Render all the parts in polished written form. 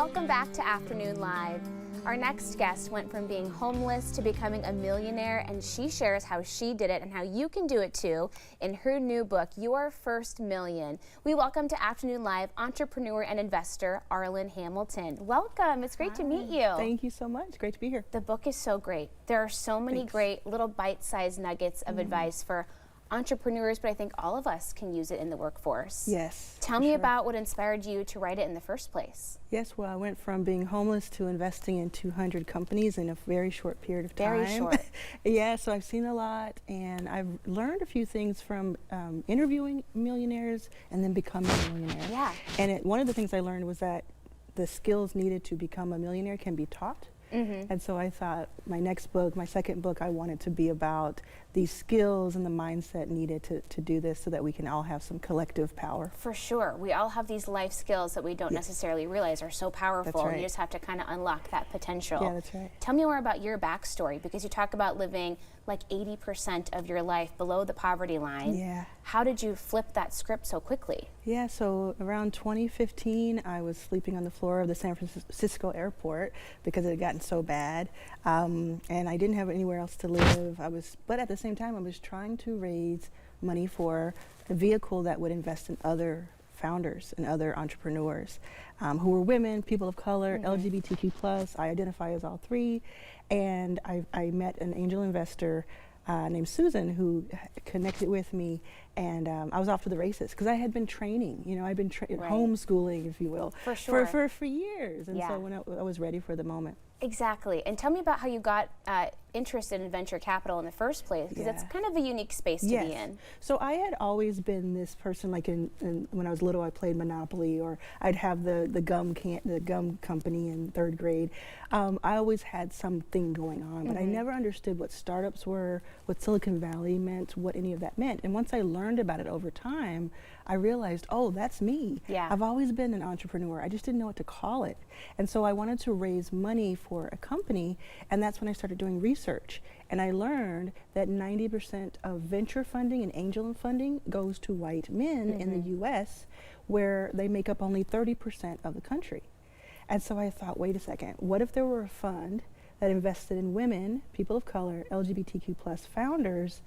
Welcome back to Afternoon Live. Our next guest went from being homeless to becoming a millionaire, and she shares how she did it and how you can do it too in her new book, Your First Million. We welcome to Afternoon Live entrepreneur and investor Arlan Hamilton. Welcome. It's great to meet you. Thank you so much. Great to be here. The book is so great. There are so many great little bite-sized nuggets of advice for entrepreneurs, but I think all of us can use it in the workforce. Yes. Tell me about what inspired you to write it in the first place. Yes, well, I went from being homeless to investing in 200 companies in a very short period of time. Very short. Yeah, so I've seen a lot, and I've learned a few things from interviewing millionaires and then becoming a millionaire. Yeah. And one of the things I learned was that the skills needed to become a millionaire can be taught. And so I thought my next book, my second book, I wanted to be about these skills and the mindset needed to do this so that we can all have some collective power. For sure. We all have these life skills that we don't necessarily realize are so powerful. That's right. You just have to kind of unlock that potential. Yeah, that's right. Tell me more about your backstory, because you talk about living like 80% of your life below the poverty line. Yeah. How did you flip that script so quickly? Yeah, so around 2015, I was sleeping on the floor of the San Francisco airport because it had gotten so bad, and I didn't have anywhere else to live. But at the same time, I was trying to raise money for a vehicle that would invest in other founders and other entrepreneurs who were women, people of color, LGBTQ+. I identify as all three, and I met an angel investor named Susan who connected with me, and I was off to the races because I had been training. You know, I'd been homeschooling, if you will, for sure, for years, and so when I was ready for the moment. Exactly. And tell me about how you got interested in venture capital in the first place, because it's kind of a unique space to be in. So I had always been this person, like when I was little, I played Monopoly, or I'd have the gum company in third grade. I always had something going on, but I never understood what startups were, what Silicon Valley meant, what any of that meant. And once I learned about it over time, I realized, oh, that's me. Yeah. I've always been an entrepreneur. I just didn't know what to call it. And so I wanted to raise money for a company, and that's when I started doing research. And I learned that 90% of venture funding and angel funding goes to white men in the US, where they make up only 30% of the country. And so I thought, wait a second, what if there were a fund that invested in women, people of color, LGBTQ+ founders,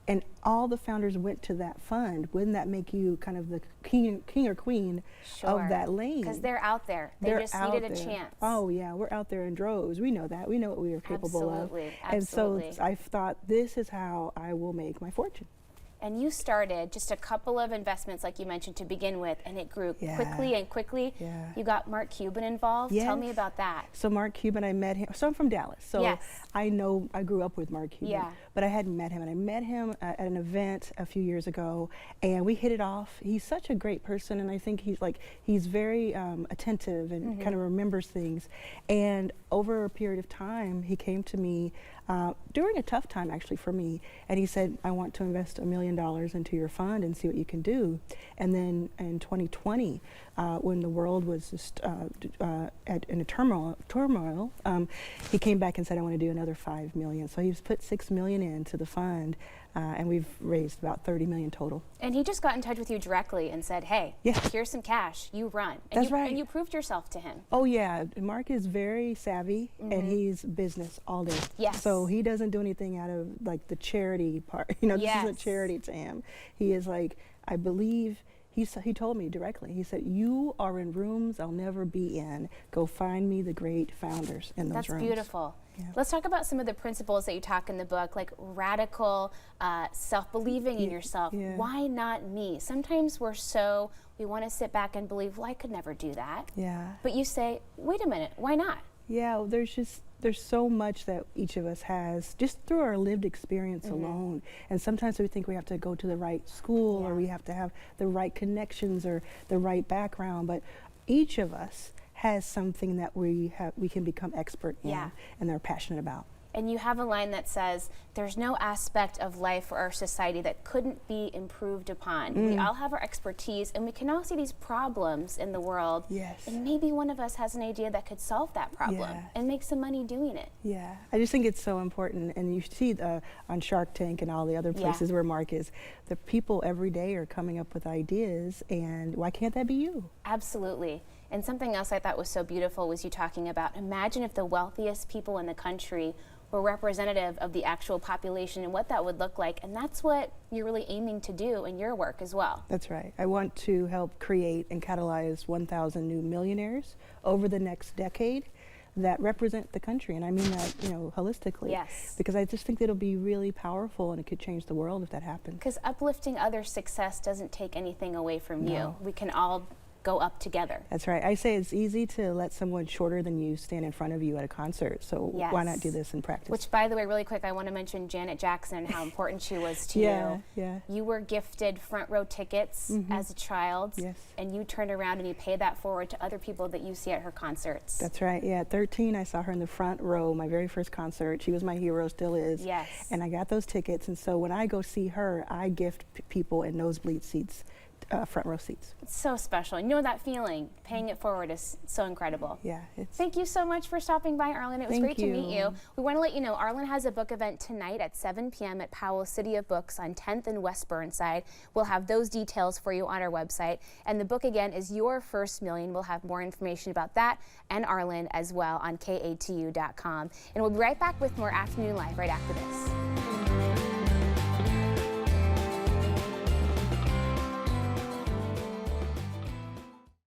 and all the founders went to that fund? Wouldn't that make you kind of the king or queen of that lane? Because they're out there. They just needed a chance. Oh yeah, we're out there in droves. We know that. We know what we are capable of. And so I thought, this is how I will make my fortune. And you started just a couple of investments, like you mentioned, to begin with, and it grew quickly and quickly. You got Mark Cuban involved. Tell me about that. So Mark Cuban, I met him. So I'm from Dallas. So I grew up with Mark Cuban. But I hadn't met him. And I met him at an event a few years ago, and we hit it off. He's such a great person, and I think he's very attentive and kind of remembers things. And over a period of time, he came to me during a tough time, actually, for me, and he said, I want to invest $1 million into your fund and see what you can do. And then in 2020, when the world was just in a turmoil, he came back and said, I want to do another $5 million. So he's put $6 million into the fund, and we've raised about $30 million total. And he just got in touch with you directly and said, hey, here's some cash, you run. And That's right. And you proved yourself to him. Oh yeah, Mark is very savvy, and he's business all day. So he doesn't do anything out of like the charity part. You know, this isn't charity to him. He is like, I believe, he told me directly, he said, you are in rooms I'll never be in. Go find me the great founders in those rooms. That's beautiful. Let's talk about some of the principles that you talk in the book, like radical self-believing in yourself. Why not me? Sometimes we want to sit back and believe, well, I could never do that. But you say, wait a minute, why not? Yeah, there's so much that each of us has just through our lived experience alone. And sometimes we think we have to go to the right school or we have to have the right connections or the right background, but each of us has something that we can become expert in and they're passionate about. And you have a line that says, there's no aspect of life or our society that couldn't be improved upon. We all have our expertise, and we can all see these problems in the world. And maybe one of us has an idea that could solve that problem and make some money doing it. I just think it's so important. And you see on Shark Tank and all the other places where Mark is, the people every day are coming up with ideas, and why can't that be you? Absolutely. And something else I thought was so beautiful was you talking about, imagine if the wealthiest people in the country were representative of the actual population and what that would look like. And that's what you're really aiming to do in your work as well. That's right. I want to help create and catalyze 1,000 new millionaires over the next decade that represent the country, and I mean that, you know, holistically. Yes. Because I just think that it'll be really powerful, and it could change the world if that happens. Because uplifting others' success doesn't take anything away from No. you. We can all go up together. That's right. I say it's easy to let someone shorter than you stand in front of you at a concert, so Yes. why not do this in practice? Which, by the way, really quick, I want to mention Janet Jackson and how important she was to Yeah, you. yeah. You were gifted front row tickets as a child, Yes. and you turned around and you paid that forward to other people that you see at her concerts. That's right. Yeah, at 13, I saw her in the front row, my very first concert. She was my hero, still is. Yes. And I got those tickets, and so when I go see her, I gift people in nosebleed seats, front row seats. It's so special. You know that feeling, paying it forward is so incredible. Yeah. Thank you so much for stopping by, Arlan. It was great to meet you. We want to let you know Arlan has a book event tonight at 7 p.m. at Powell City of Books on 10th and West Burnside. We'll have those details for you on our website. And the book again is Your First Million. We'll have more information about that and Arlan as well on KATU.com. And we'll be right back with more Afternoon Live right after this.